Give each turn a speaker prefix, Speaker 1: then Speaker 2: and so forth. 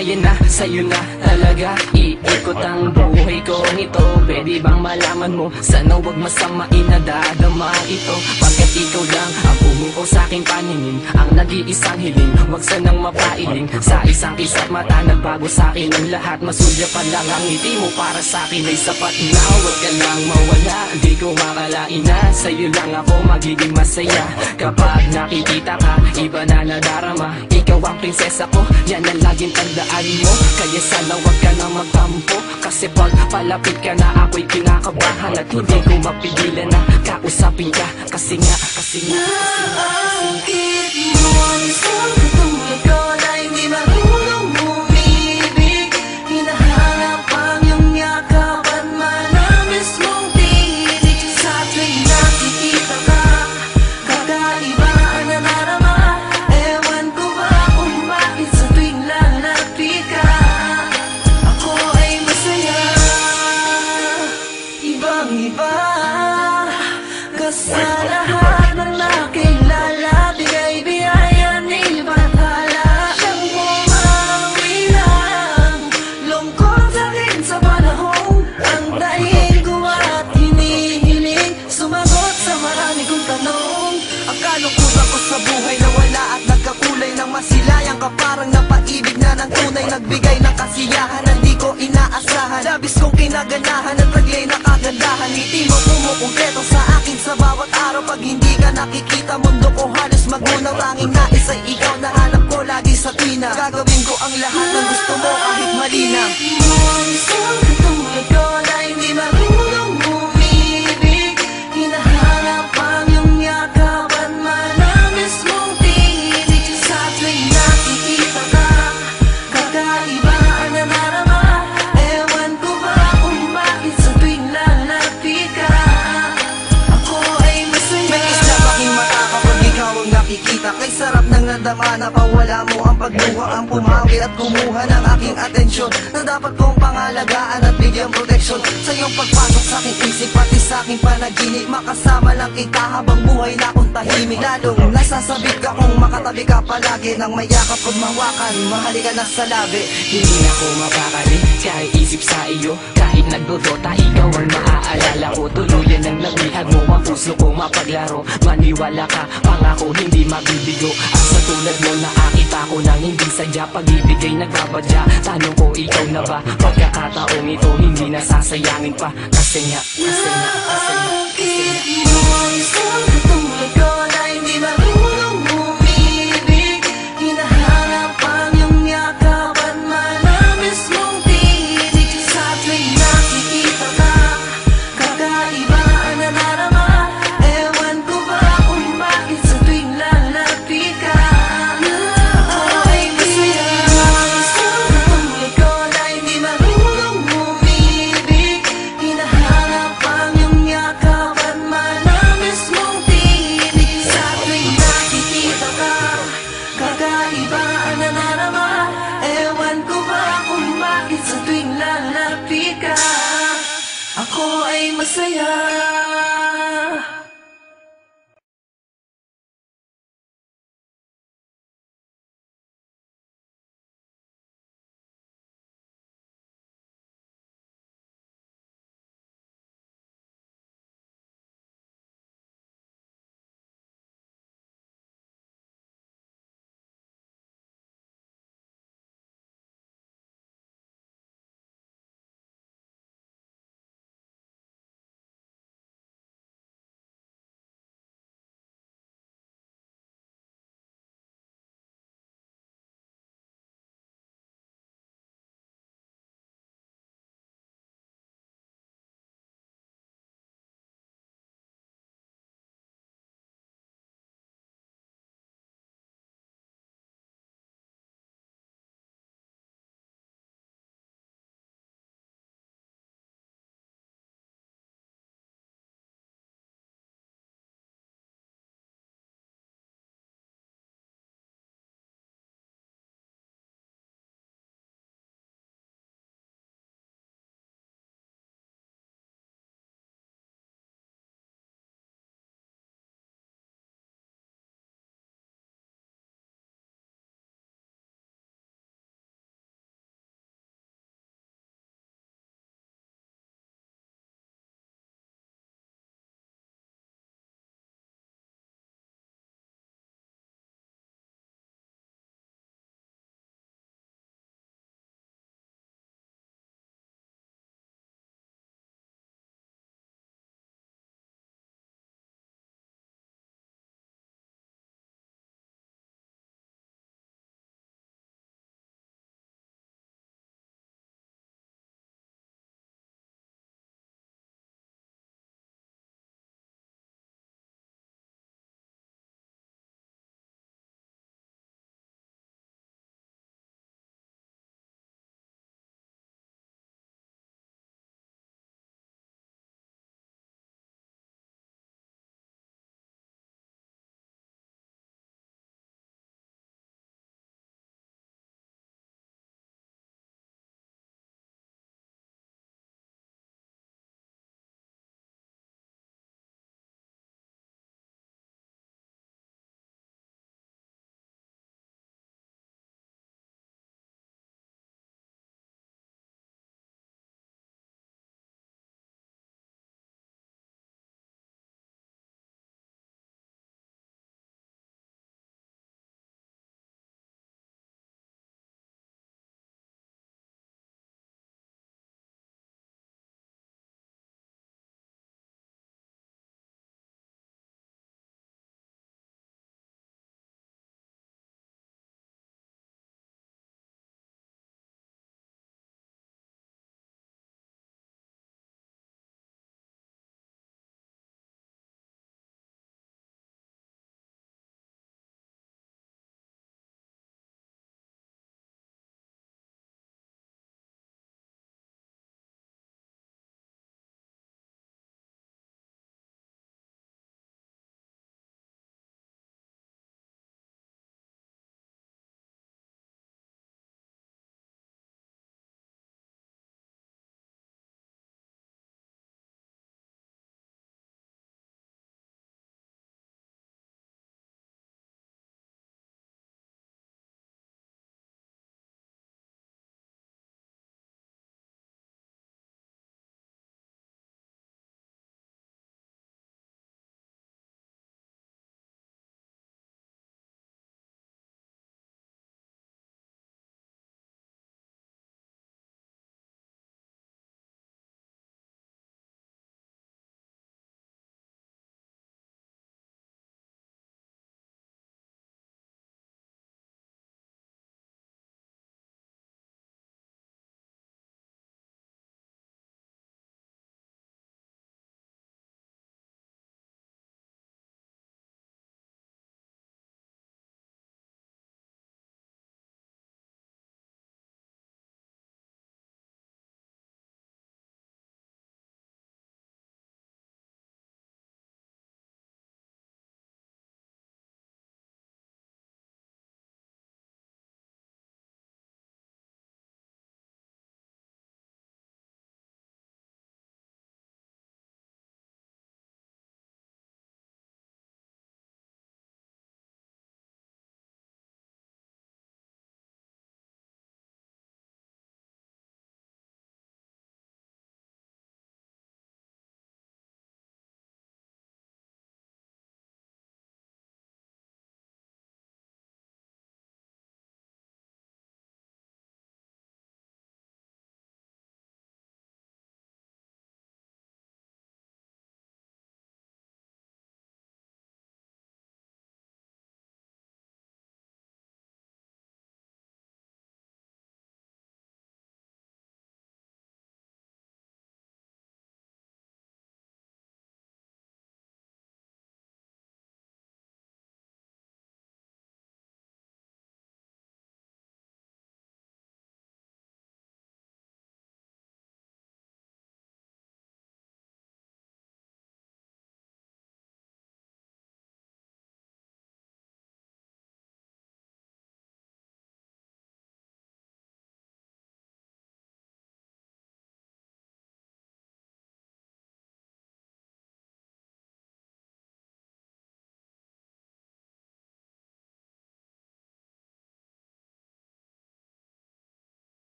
Speaker 1: kaya na, sa'yo na talaga iikot ang buhay ko nito. Pwede bang malaman mo, sana wag masamain na dadama ito. Pagkat ikaw lang ang bumuo sa'king paningin, ang nag-iisang hiling, wag sanang mapailing. Sa isang kisat mata, nagbago sa'kin ang lahat. Masulya pa lang ang ngiti mo, para sa'kin ay sapat na. Wag ka lang mawala, di ko makalain na sa'yo lang ako magiging masaya. Kapag nakikita ka, iba na nadarama. Ikaw ang prinsesa ko, yan ang laging tandaan mo. Kaya sana wag ka na magtampo, kasi pag palapit ka na ako'y kinakabahan. At hindi ko mapigilan na kausapin ka, kasi nga
Speaker 2: naakit mo ang isang katulad ko na hindi marunong umibig. Hinahanap ang iyong yakap at manamis mong tinig. Sa tuwing nakikita ka, kakaiba ang nanarama. Ewan ko ba kung bakit sa tuwing lalapit ka, ako ay masaya. Ibang-iba ka sa lahat ng nakilala. Bigay biyaya ni Bathala. Siyang bumawilang lungkot sa'kin sa panahon. Ang dahilan ko at hinihiling, sumagot sa marami kong tanong.
Speaker 3: Ang kalungkutan ko sa buhay na wala at nagkakulay ng masilayang ka, parang napaibig na ng tunay, nagbigay ng kasiyahan na di ko inaasahan. Labis kong kinaganahan at taglay na kagandahan. Ngiti mo kumukumpleto sa akin sa bawat araw. Pag hindi ka nakikita, mundo ko halos magunaw. Tanging nais ay ikaw na hanap ko lagi sa tuwina. Gagawin ko ang lahat ng gusto mo kahit mali na.
Speaker 2: Bakit mo ang isang katulad ko na hindi marunong umibig? Hinahanap ang iyong yakap at manamis mong tinig. Sa tuwing nakikita ka, kakaiba ang nanarama. Ewan ko ba kung bakit sa tuwing lalapit ka, ako ay masaya.
Speaker 3: May isla paking mata kapag ikaw ang nakikita. Kay sarap ng nadama na pawala mo ang pagluha, ang pumawi at kumuha ng aking atensyon, na dapat kong pangalagaan at bigyan proteksyon. Sa iyong pagpasok sa aking isip, pati sa aking panaginip, makasama lang kita habang buhay na akong tahimik. Lalong nasasabik ka kung makatabi ka palagi, nang may yakap kong mawakan, mahalikan na sa labi.
Speaker 1: hindi ako mapakali kahit isip sa iyo. Kahit nagdodota, ikaw ang maaalala ko. Tuluyan ang nabihag mo, ang puso ko mapaglaro. Maniwala ka, pangako hindi mabibigo. Ang sa tulad mo nakakita ko nang hindi sadya, pag-ibig ay nagbabadya. Tanong ko, ikaw na ba? Pagkakataong ito hindi nasasayangin pa, kasi nga
Speaker 2: Bakit mo ang isang katulad ko na hindi marunong umibig? Hinahanap ang iyong yakap at manamis mong tinig. Sa tuwing nakikita ka, kakaiba ang nanarama. Ewan ko ba kung bakit sa tuwing lalapit ka, ako ay masaya. Isang katulad ko na hindi marunong umibig. Hinahanap ang iyong yakap at manamis mong tinig. Sa tuwing nakikita ka, kakaiba ang nanarama. Ewan ko ba kung bakit sa tuwing lalapit ka, ako ay masaya.